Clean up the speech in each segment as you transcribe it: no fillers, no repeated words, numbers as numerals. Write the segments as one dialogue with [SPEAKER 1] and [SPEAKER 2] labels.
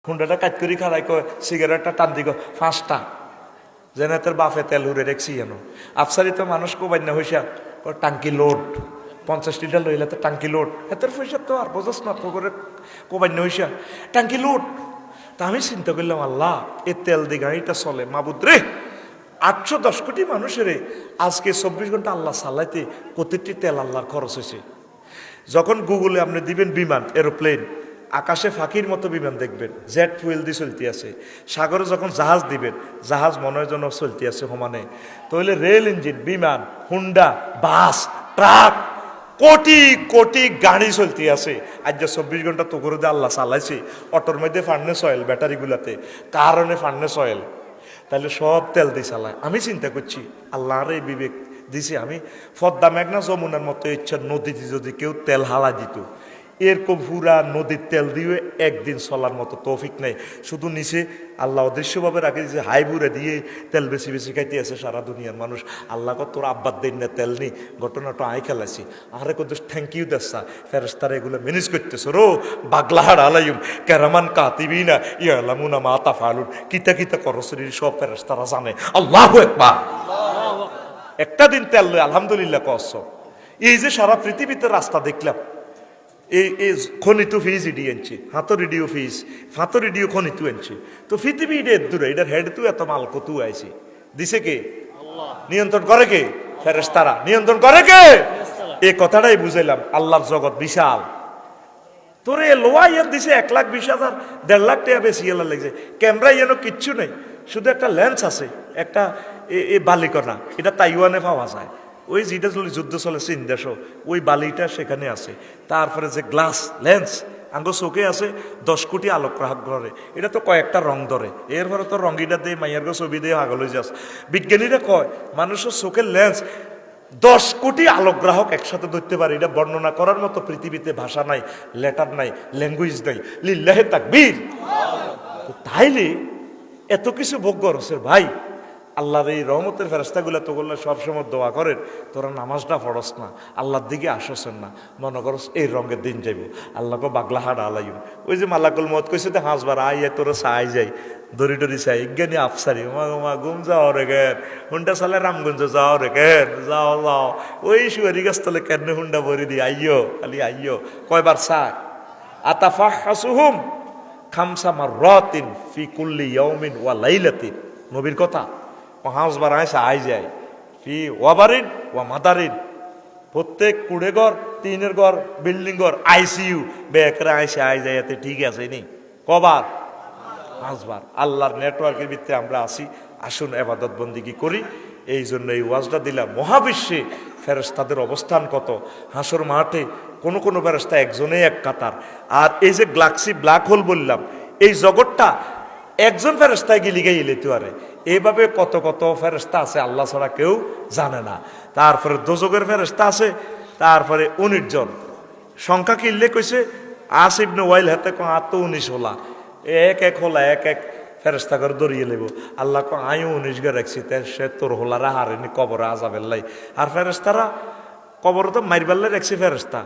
[SPEAKER 1] হুন্ডাটা কাজ করি খারাই কয় সিগারেটটা টান দিগ 5টা যেন তোর বাপে তেল উড়ে রেখছি যেন আফসারি তো মানুষ কোবাই না হইসা টাঙ্কি লোড 50 লিটার লইলে তো টাঙ্কি লোড এতের পয়সা তো আর বোঝাস না করে কোবাই না হইসা টাঙ্কি লোড। তা আমি চিন্তা করলাম আল্লাহ এ তেল দিয়ে গাড়িটা চলে মাবুদ রে 810 কোটি মানুষের আজকে 24 ঘন্টা আল্লাহ চালাইতে প্রতিটি তেল আল্লাহর খরচ হয়েছে। যখন গুগলে আপনি দিবেন বিমান এরোপ্লেন আকাশে ফাঁকির মতো বিমান দেখবেন জেট ফুয়েল দিয়ে চলতে আছে। সাগরে যখন জাহাজ দিবেন জাহাজ মনের জন্য চলতে আছে সমানে। তাহলে রেল ইঞ্জিন বিমান Honda bus truck crore crore গাড়ি চলতে আছে। আজ যে 24 ঘন্টা তো করে দিয়ে আল্লাহ চালাইছে অটোর মধ্যে ফার্নেস অয়েল ব্যাটারিগুলাতে কারণে ফার্নেস অয়েল তাহলে সব তেল দিয়ে চালায়। আমি চিন্তা করছি আল্লাহর এই বিবেক দিছে আমি পদ্মা মেঘনা যমুনার মতো ইচ্ছা নদীতে যদি কেউ তেল হালা দিত এরকম পুরা নদীর তেল দিয়ে একদিন চলার মতো তৌফিক নেই। শুধু নিচে আল্লাহ অদৃশ্যভাবে রাখে যে হাইবুরে দিয়ে তেল বেশি বেশি খাইতে আছে সারা দুনিয়ার মানুষ। আল্লাহ তোর আব্বার দিন না তেল নি ঘটনাটা আই খেলাইছি আরে কত থ্যাংক ইউ দেশা ফেরেস্তারা এগুলো ম্যানেজ করতেছে রো বাগলাহার আলাইম কেরামান কাতিবি না ইয়ালামুনা মা তাফালুন কিতা কিতা করসরির সব ফেরেস্তারা জানে। আল্লাহু আকবার। একটা দিন তেল লই আলহামদুলিল্লাহ কস এই যে সারা পৃথিবীতে রাস্তা দেখলাম এই খনিত ফিজ ইডি আনছে হাতো রেডিও ফিজ ফাতো রেডিও খনিত আনছে তো পৃথিবী এটা দূরে এটার হেড তু এত মাল কতু আইছে দিছে কে নিয়ন্ত্রণ করে কে ফেরেশতারা নিয়ন্ত্রণ করে কে এই কথাটাই বুঝাইলাম আল্লাহর জগৎ বিশাল। তোরে লোয়া ইয়ার দিছে 1,20,000 1.5 লাখ টাকা বেশি এলা লাগছে ক্যামেরা যেন কিচ্ছু নেই শুধু একটা লেন্স আছে একটা এ বালিকণা এটা তাইওয়ানে পাওয়া যায় ওই যেটা চলে যুদ্ধ চলে চীন দেশ ওই বালিটা সেখানে আছে। তারপরে যে গ্লাস লেন্স আঙ্গ চোখে আছে 10 কোটি আলোকগ্রাহক ধরে এটা তো কয়েকটা রং ধরে এরপরে তো রঙিটা দিয়ে মাইয়ার ছবি দিয়ে আগল হয়ে যাস। বিজ্ঞানীরা কয় মানুষের চোখের লেন্স 10 কোটি আলোকগ্রাহক একসাথে ধরতে পারে। এটা বর্ণনা করার মতো পৃথিবীতে ভাষা নাই লেটার নাই ল্যাঙ্গুয়েজ নাই লিল্লাহে তাকবীর। তাইলে এত কিছু ভোগ করছে ভাই আল্লাহর এই রহমতের ফেরেশতাগুলো তো বললে সবসময় দোয়া করেন তোরা নামাজটা পড়স না আল্লাহর দিকে আসছেন না মনে করস এই রঙের দিন যাইব আল্লাহকে বাগলাহাট আলাইম ওই যে মালাকুল মত কইছে তো হাঁসবার আইয়া তোরা চাই যাই দড়ি ডরি চাই ইজ্ঞানী আফসারি মা গুম যাও রে কেন হুন্ডা চালে রামগঞ্জ যাও রে কেন যাও যাও ওই সুয়ারি গাছ তলে কেন হুন্ডা ভরি দি আইয়ো খালি আইয়ো কয়বার চাক আতাফা হাসুহুম খামসা মাররাতিন ফি কুল্লি ইয়াউমিন ওয়া লাইলাতিন নবীর কথা 5 বার আইসা আই যায় ফি ওয়াবারিন ওয়া মাদারিন প্রত্যেক কুড়ে ঘর টিনের ঘর বিল্ডিং ঘর আইসিইউ বেকরা আইসা আই যায় এতে ঠিক আছে নি কবার 5 বার। আল্লাহর নেটওয়ার্কের ভিতরে আমরা আসি আসুন ইবাদত বন্দেগী করি। এই জন্য এই ওয়াজটা দিলাম মহাবিশ্বে ফেরেশতাদের অবস্থান কত হাসর মাঠে কোন কোন ফেরেশতা একজনে এক কাতার। আর এই যে গ্যালাক্সি ব্ল্যাক হোল বললাম এই জগৎটা একজন ফেরেশতায় গিয়ে লিগাই এলিতে পারে এইভাবে কত কত ফেরেশতা আছে আল্লাহ ছাড়া কেউ জানে না। তারপরে দোজকের ফেরেশতা আছে তারপরে 19 জন সংখ্যা কিনলে কইছে আসিবনে ওয়াইল হাতে 19 হলা এক এক হলা এক এক ফেরেশতা করে দরিয়ে লেব আল্লাহ আয়ু 19 গে রাখছি সে তোর হোলারা হারেনি কবরে আজাবেল্লাই। আর ফেরেশতারা কবরে তো মাইরবাল্লাই রাখছি ফেরেশতা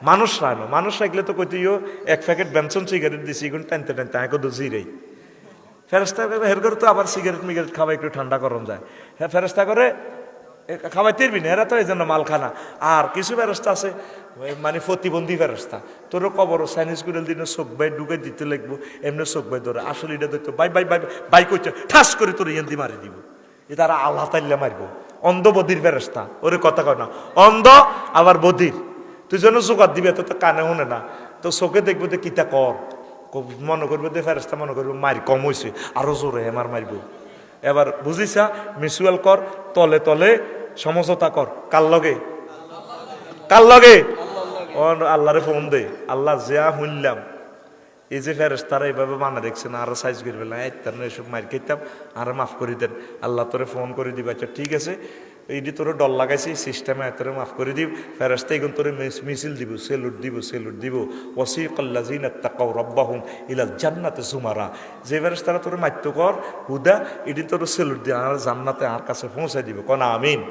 [SPEAKER 1] মানুষ রাখলো মানুষ রাখলে তো কইতেও 1 প্যাকেট বেনসন সিগারেট দিছি এগুলো টানতে টানতে আগে তো জিরেই ফেরেশতা হের করে তো আবার সিগারেট মিগারেট খাওয়া একটু ঠান্ডা করন যায় হ্যাঁ ফেরেশতা করে খাওয়াই তিরবি না এরা তো এই জন্য মালখানা। আর কিছু ফেরেশতা আছে মানে প্রতিবন্ধী ফেরেশতা তোর কবর চাইনিজ করে দিনে চোখ বাই ঢুকে দিতে লাগবো এমনি চোখ বাই ধরে আসলে এটা ধরতো বাই বাই বাই বাই করছে ঠাস করে তোর ইয়ান্দি মারি দিব এ তারা আল্লাহ তাইল্লা মারবো। অন্ধ বধির ফেরেশতা ওরে কথা কয় না অন্ধ আবার বধির তুই যেন জোগাড় দিবে তো কানে শুনে না তো চোখে দেখবো তো কিতা কর মনে করবো যে ফেরেশতা মনে করবো মারি কম হয়েছে আরো জোরে হেমার মারব। এবার বুঝিছা মিউচুয়াল কর তলে তলে সমঝোতা কর কার লগে আল্লাহরে ফোন দে আল্লাহ যা শুনলাম এই যে ফেরেশতারা এইভাবে বানা দেখছে না আরো সাইজ করে ফেললাম এসব মার খেতাম আর মাফ করে দেন আল্লাহ তোরে ফোন করে দিবে আচ্ছা ঠিক আছে এইটি তোর ডর লাগাইছি সিস্টেমে এতরে মাফ করে দিব ফেরেশতা এগুন তোরে মিছিল দিব সেলুট দিব ওয়াসিকাল্লাযিনা তাকাউ রাব্বাহুম ইলাল জান্নাতি যুমারা যে ফেরেশতারা তোরে মাইত্য কর হুদা এটি তোর সেলুট দিয়ে আর জান্নাতে আর কাছে পৌঁছাই দিব কোন আমিন।